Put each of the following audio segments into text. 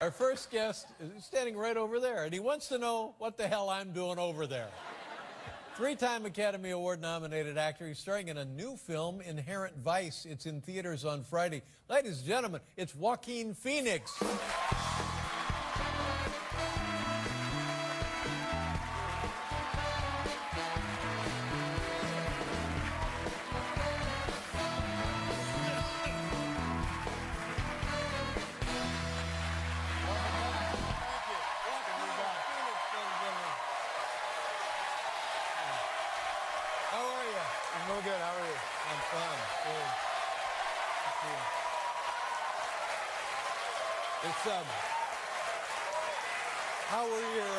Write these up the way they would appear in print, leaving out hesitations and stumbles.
Our first guest is standing right over there, and he wants to know what the hell I'm doing over there. Three-time Academy Award-nominated actor. He's starring in a new film, Inherent Vice. It's in theaters on Friday. Ladies and gentlemen, it's Joaquin Phoenix. How are you? I'm real good. How are you? I'm fine. Good. It's how were your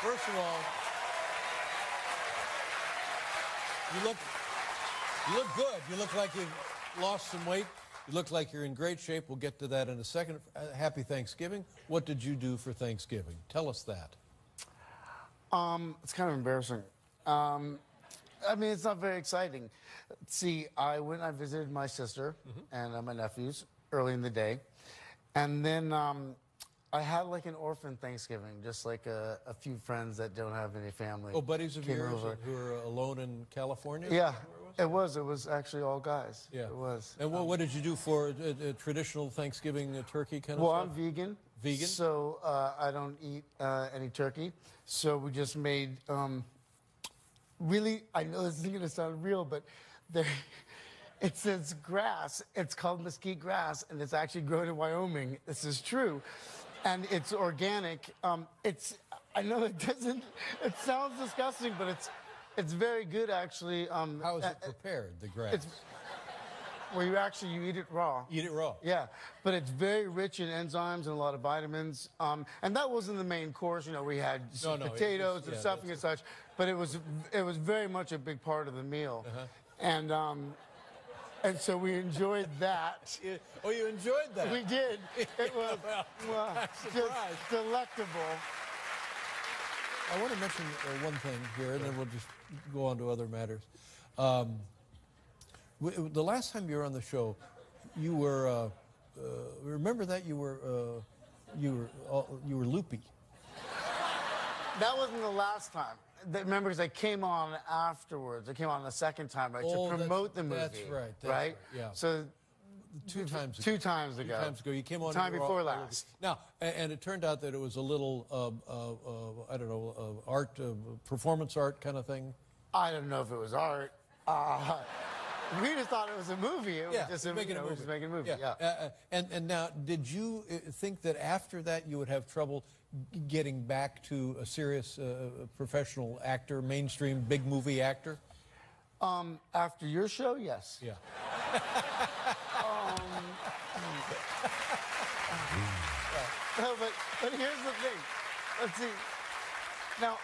First of all, you look good. You look like you've lost some weight. You look like you're in great shape. We'll get to that in a second. Happy Thanksgiving. What did you do for Thanksgiving? Tell us that. It's kind of embarrassing. I mean, it's not very exciting. See, I visited my sister and my nephews early in the day. And then I had like an orphan Thanksgiving, just like a few friends that don't have any family. Oh, buddies of yours over. who are alone in California? Yeah, it was. It was actually all guys. Yeah. It was. And what did you do for a traditional Thanksgiving turkey kind of Well, stuff? I'm vegan. Vegan? So I don't eat any turkey. So we just made, really, I know this isn't going to sound real, but it says grass. It's called mesquite grass, and it's actually grown in Wyoming. This is true. And it's organic. I know it doesn't, it sounds disgusting, but it's very good, actually. How is it prepared, the grass? Well, you eat it raw. Eat it raw? Yeah, but it's very rich in enzymes and a lot of vitamins. And that wasn't the main course. You know, we had potatoes and stuffing and such, but it was very much a big part of the meal. And so we enjoyed that. Oh, you enjoyed that? We did. It was just delectable. I want to mention one thing here, and then we'll just go on to other matters. The last time you were on the show, you were remember that you were loopy. That wasn't the last time. Remember, because I came on afterwards. I came on the second time, right, to promote the movie. That's right. Right? Yeah. So two times ago. 2 times ago. 2 times ago. You came on. Time before last. Now, and it turned out that it was a little, I don't know, art, performance art kind of thing. I don't know if it was art. We just thought it was a movie. It was just making a movie. Yeah. And now, did you think that after that you would have trouble getting back to a serious professional actor, mainstream big movie actor? After your show, yes. Yeah. No, but here's the thing. Let's see. Now,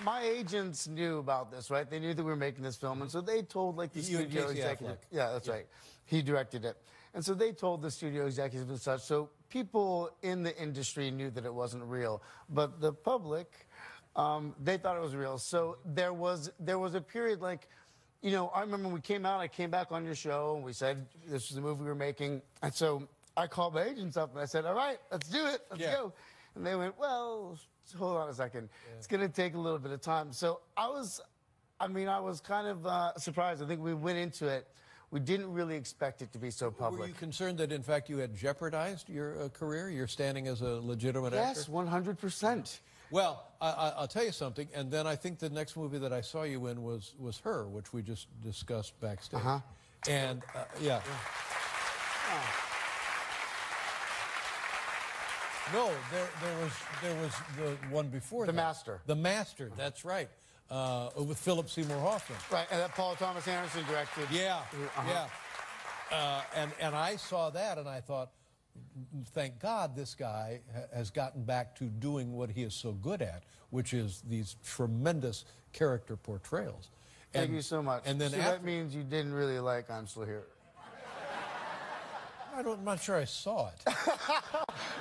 my agents knew about this, right? They knew that we were making this film, and so they told like the studio executive. Yeah, that's right. He directed it, and so they told the studio executive and such. So people in the industry knew that it wasn't real, but the public, they thought it was real. So there was a period like, you know, I remember when we came out. I came back on your show, and we said this was the movie we were making, and so I called my agents up and I said, "All right, let's do it. Let's go." And they went, "Well, hold on a second. It's going to take a little bit of time." So I was kind of surprised. I think we went into it. We didn't really expect it to be so public. Were you concerned that, in fact, you had jeopardized your career? You're standing as a legitimate actor? Yes, 100%. Well, I'll tell you something, and then I think the next movie that I saw you in was Her, which we just discussed backstage. And, yeah. No, there was the one before The that. Master. The Master, that's right, with Philip Seymour Hoffman. Right, and that Paul Thomas Anderson directed. Yeah, and I saw that and I thought, thank God this guy has gotten back to doing what he is so good at, which is these tremendous character portrayals. Thank you so much. And then so that means you didn't really like I'm Still Here. I'm not sure I saw it.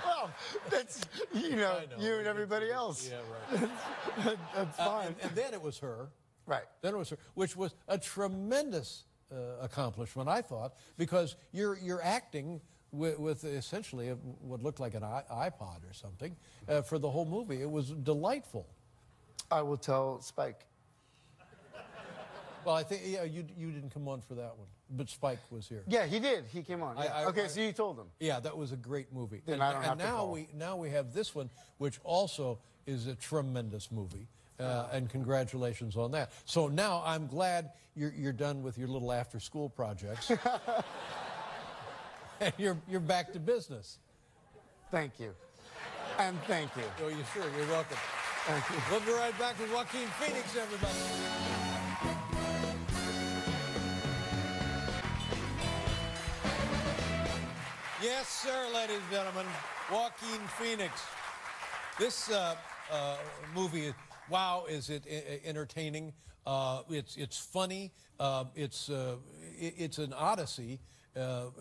Well, that's, you know, you and everybody else. Yeah, right. That's fine. And then it was Her. Right. Then it was her, which was a tremendous accomplishment, I thought, because you're acting with essentially what looked like an iPod or something for the whole movie. It was delightful. I will tell Spike. Well, I think you didn't come on for that one, but Spike was here. Yeah, he did. He came on. Yeah. Okay, so you told him. Yeah, that was a great movie. Then I don't have to call. Now we have this one, which also is a tremendous movie, and congratulations on that. So now I'm glad you're done with your little after-school projects, and you're back to business. Thank you, and thank you. Oh, you sure? You're welcome. Thank you. We'll be right back with Joaquin Phoenix, everybody. Yes, sir, ladies and gentlemen, Joaquin Phoenix. This movie, wow, is it entertaining? It's funny. It's an odyssey. And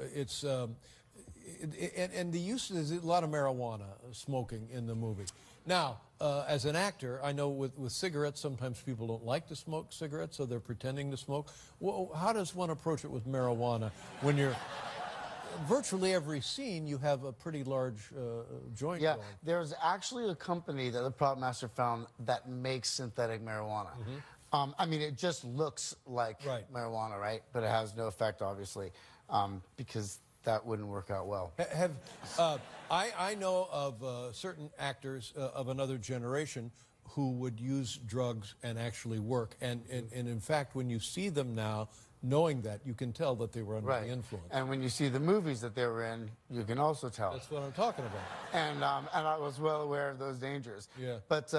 the use is a lot of marijuana smoking in the movie. Now, as an actor, I know with cigarettes, sometimes people don't like to smoke cigarettes, so they're pretending to smoke. Well, how does one approach it with marijuana when you're... Virtually every scene, you have a pretty large joint going. There's actually a company that the prop master found that makes synthetic marijuana. I mean, it just looks like marijuana, right? But it has no effect, obviously, because that wouldn't work out well. I know of certain actors of another generation who would use drugs and actually work. And in fact, when you see them now, knowing that, you can tell that they were under the influence. And when you see the movies that they were in, you can also tell. That's what I'm talking about. And I was well aware of those dangers. Yeah. But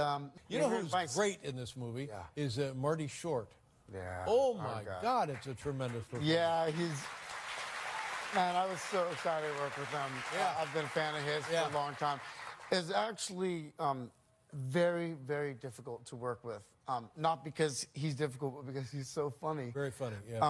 you know who's great in this movie is Marty Short. Yeah. Oh my God, it's a tremendous performance. Yeah, man, I was so excited to work with him. Yeah. I've been a fan of his for a long time. It's actually very, very difficult to work with. Not because he's difficult, but because he's so funny. Very funny, yeah.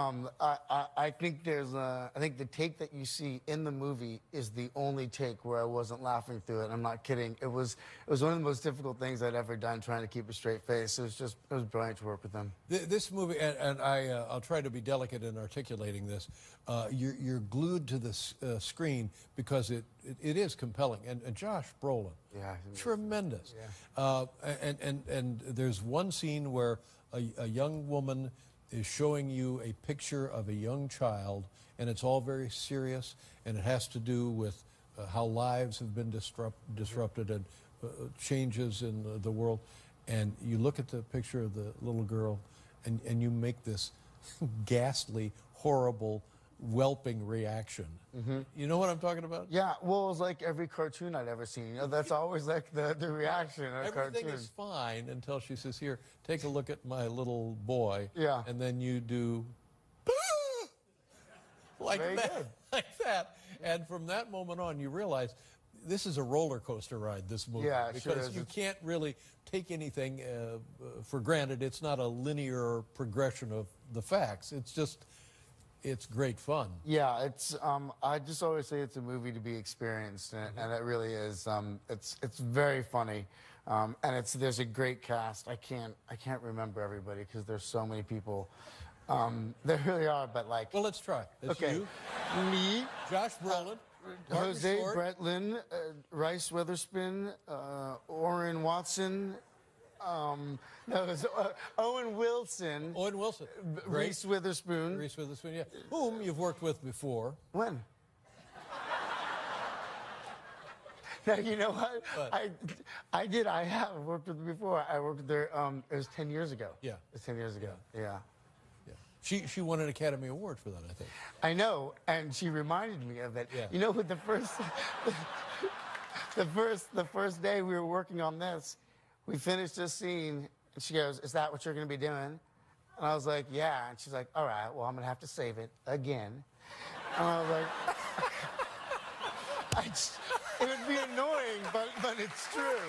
I think I think the take that you see in the movie is the only take where I wasn't laughing through it. I'm not kidding. It was one of the most difficult things I'd ever done, trying to keep a straight face. It was brilliant to work with him. This movie, and I'll try to be delicate in articulating this. You're glued to the screen because it is compelling. And Josh Brolin, tremendous. Yeah. And there's one scene where a young woman is showing you a picture of a young child, and it's all very serious, and it has to do with how lives have been disrupted and changes in the world. And you look at the picture of the little girl, and you make this ghastly, horrible, whelping reaction. You know what I'm talking about? Yeah, well, it was like every cartoon I'd ever seen. You know, that's always like the reaction of a cartoon. Everything is fine until she says, here, take a look at my little boy. Yeah. And then you do like like that. And from that moment on, you realize this is a roller coaster ride, this movie. Yeah, it because sure is. You can't really take anything for granted. It's not a linear progression of the facts. It's great fun. Yeah, it's. I just always say it's a movie to be experienced, and it really is. It's very funny, and there's a great cast. I can't remember everybody because there's so many people. There really are, but like. Well, let's try. It's you, me, Josh Brolin, Jose Bretlin, Rice Witherspoon, Orrin Watson. No, it was Owen Wilson. Owen Wilson. Reese Witherspoon. Reese Witherspoon, yeah. Whom you've worked with before. When? Now, you know what? I did. I have worked with her before. I worked with her, it was 10 years ago. Yeah. It was 10 years ago. Yeah. She won an Academy Award for that, I think. I know, and she reminded me of it. Yeah. You know, with the first day we were working on this, we finished this scene, and she goes, "Is that what you're going to be doing?" And I was like, "Yeah." And she's like, "All right, well, I'm going to have to save it again." And I was like, it would be annoying, but it's true.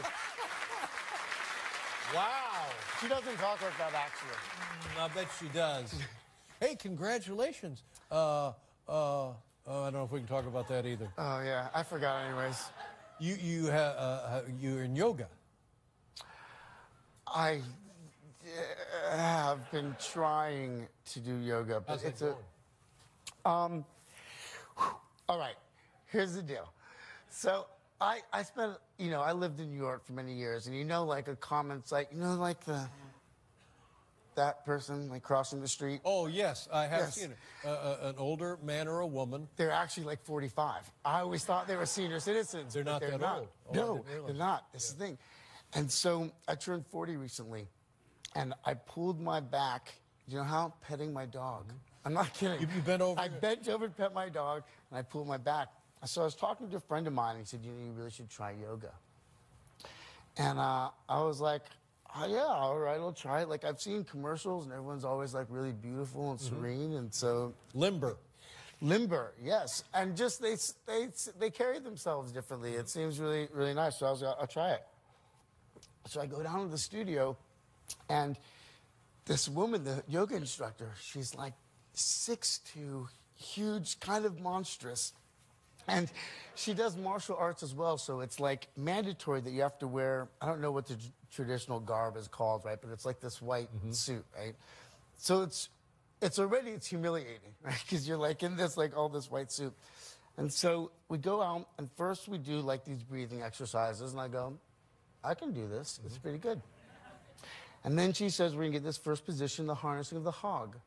Wow. She doesn't talk like that, actually. I bet she does. Hey, congratulations. I don't know if we can talk about that either. Oh, yeah, I forgot anyways. You're in yoga. have been trying to do yoga, but How's it's it all right. Here's the deal. So I spent, I lived in New York for many years, and like a common sight, like that person like crossing the street. Oh yes, I have seen it. An older man or a woman. They're actually like 45. I always thought they were senior citizens. They're not that old. Oh, No, they're not. This is the thing. And so I turned 40 recently, and I pulled my back. You know how? Petting my dog. I'm not kidding. You bent over? I bent over to pet my dog, and I pulled my back. So I was talking to a friend of mine, and he said, you really should try yoga. And I was like, oh, yeah, all right, I'll try it. Like, I've seen commercials, and everyone's always, like, really beautiful and serene, and so... Limber, yes. And just they carry themselves differently. It seems really, really nice, so I was like, I'll try it. So I go down to the studio, and this woman, the yoga instructor, she's like 6'2", huge, kind of monstrous. And she does martial arts as well, so it's like mandatory that you have to wear, I don't know what the traditional garb is called, right? But it's like this white suit, right? So it's humiliating, right? Because you're like in this, like all this white suit. And so we go out, and first we do like these breathing exercises, and I go, I can do this. It's pretty good. And then she says, we're going to get this first position, the harnessing of the hog.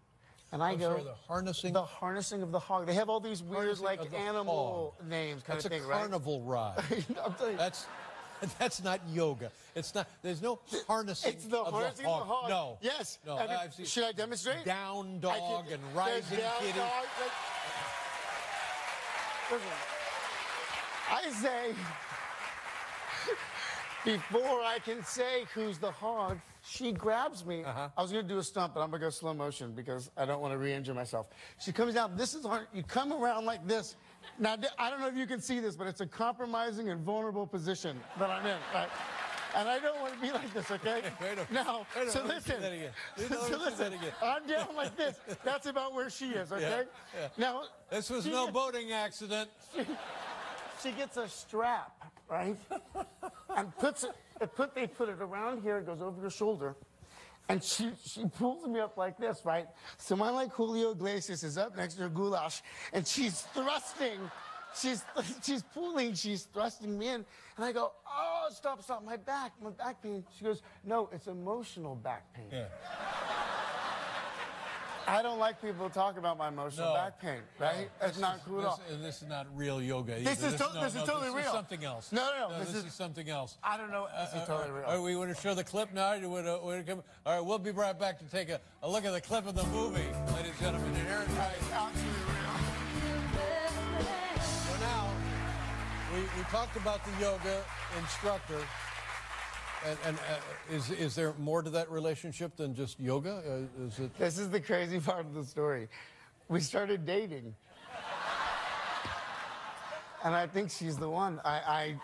And I go, sorry, the harnessing? The harnessing of the hog. They have all these weird, like, animal names kind of thing, right? That's a carnival ride. I'm telling you. That's not yoga. It's not. There's no harnessing. It's the harnessing of the hog. No. Yes. No. I've seen, should I demonstrate? Down dog and rising kitty. Listen, I say, before I can say who's the hog, she grabs me. I was going to do a stunt, but I'm going to go slow motion because I don't want to re-injure myself. She comes down. This is hard. You come around like this. Now, I don't know if you can see this, but it's a compromising and vulnerable position that I'm in, right? And I don't want to be like this, okay? Now, so listen. So listen. I'm down like this. That's about where she is, okay? Yeah. Now, this was no boating accident. She gets a strap, right? And they put it around here, it goes over your shoulder. And she pulls me up like this, right? So my, like, Julio Iglesias is up next to her goulash, and she's thrusting. She's pulling, she's thrusting me in. And I go, oh, stop, my back pain. She goes, no, it's emotional back pain. Yeah. I don't like people talking about my emotional back pain, right? That's not cool at all. This is not real yoga. This is totally real. This is something else. No, this is something else. I don't know. This is totally real. All right, we want to show the clip now? All right, we'll be right back to take a look at the clip of the movie, ladies and gentlemen. Inherent Vice. So now, we talked about the yoga instructor. And is there more to that relationship than just yoga? Is it? This is the crazy part of the story. We started dating. And I think she's the one. I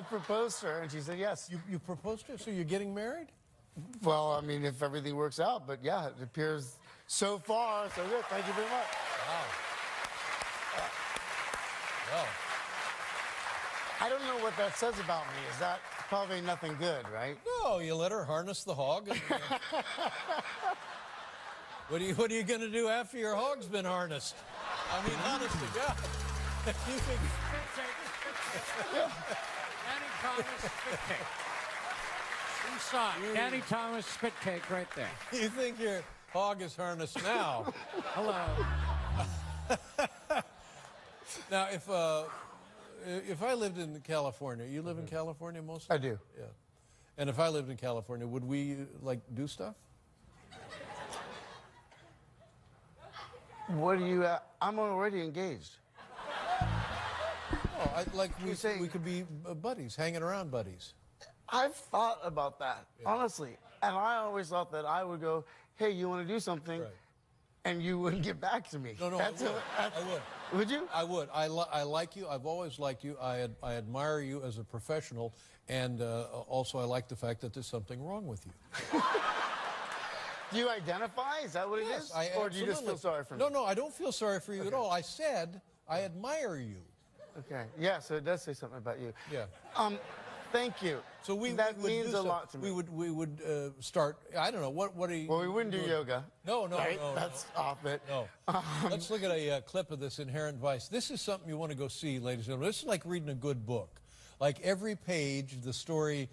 proposed to her, and she said yes. You proposed to her? So you're getting married? Well, I mean, if everything works out. But, yeah, it appears so far so good. Thank you very much. Wow. Well. I don't know what that says about me. Is that probably nothing good, right? No, you let her harness the hog. And, what are you going to do after your hog's been harnessed? I mean, honest to God. You think... Danny Thomas spit cake. Inside. Danny Thomas spit cake right there. You think your hog is harnessed now? Hello. Now, if I lived in California, you live in California mostly? I do. Yeah. And if I lived in California, would we, like, do stuff? What do you... I'm already engaged. Oh, we could be buddies, hanging around buddies. I've thought about that, honestly. And I always thought that I would go, hey, you want to do something? Right. And you wouldn't get back to me. No, I would. Would you? I would. I like you. I've always liked you. I admire you as a professional, and also I like the fact that there's something wrong with you. Do you identify? Is that what it is? Or do you just feel sorry for me? No, I don't feel sorry for you at all. I said I admire you. Okay. Yeah, so it does say something about you. Yeah. Thank you. So that means a lot to me. We would start. I don't know what do you? Well, we wouldn't do yoga. No, Right? That's off it. No. Let's look at a clip of this Inherent Vice. This is something you want to go see, ladies and gentlemen. This is like reading a good book. Like every page, the story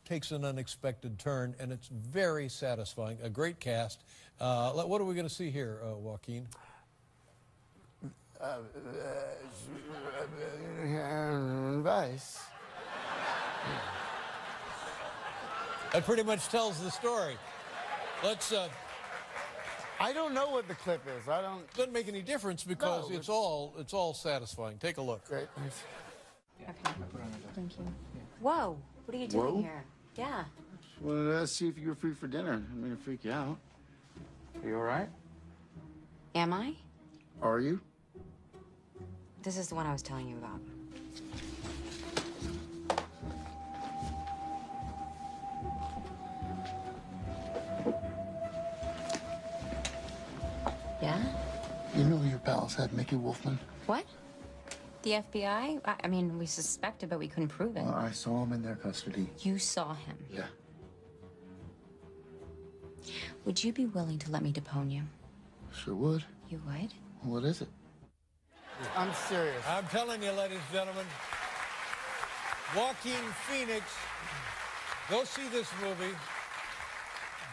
takes an unexpected turn, and it's very satisfying. A great cast. What are we going to see here, Joaquin? Vice. That pretty much tells the story. Let's. I don't know what the clip is. I don't. Doesn't make any difference because it's all satisfying. Take a look. Great. Okay. Thank you. Whoa! What are you doing here? Yeah. Wanted to see if you were free for dinner. I'm gonna freak you out. Are you all right? Am I? Are you? This is the one I was telling you about. Yeah? You know your pals had Mickey Wolfman? What? The FBI? I mean, we suspected, but we couldn't prove it. Well, I saw him in their custody. You saw him? Yeah. Would you be willing to let me depone you? Sure would. You would? What is it? I'm serious. I'm telling you, ladies and gentlemen, Joaquin Phoenix, go see this movie.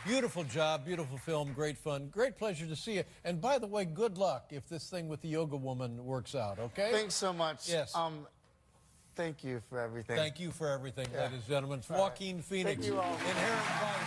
Beautiful job, beautiful film, great fun, great pleasure to see you. And by the way, good luck if this thing with the yoga woman works out, okay? Thanks so much. Yes. Thank you for everything. Thank you for everything, ladies and gentlemen. Joaquin Phoenix, Thank you all. Inherent Vice.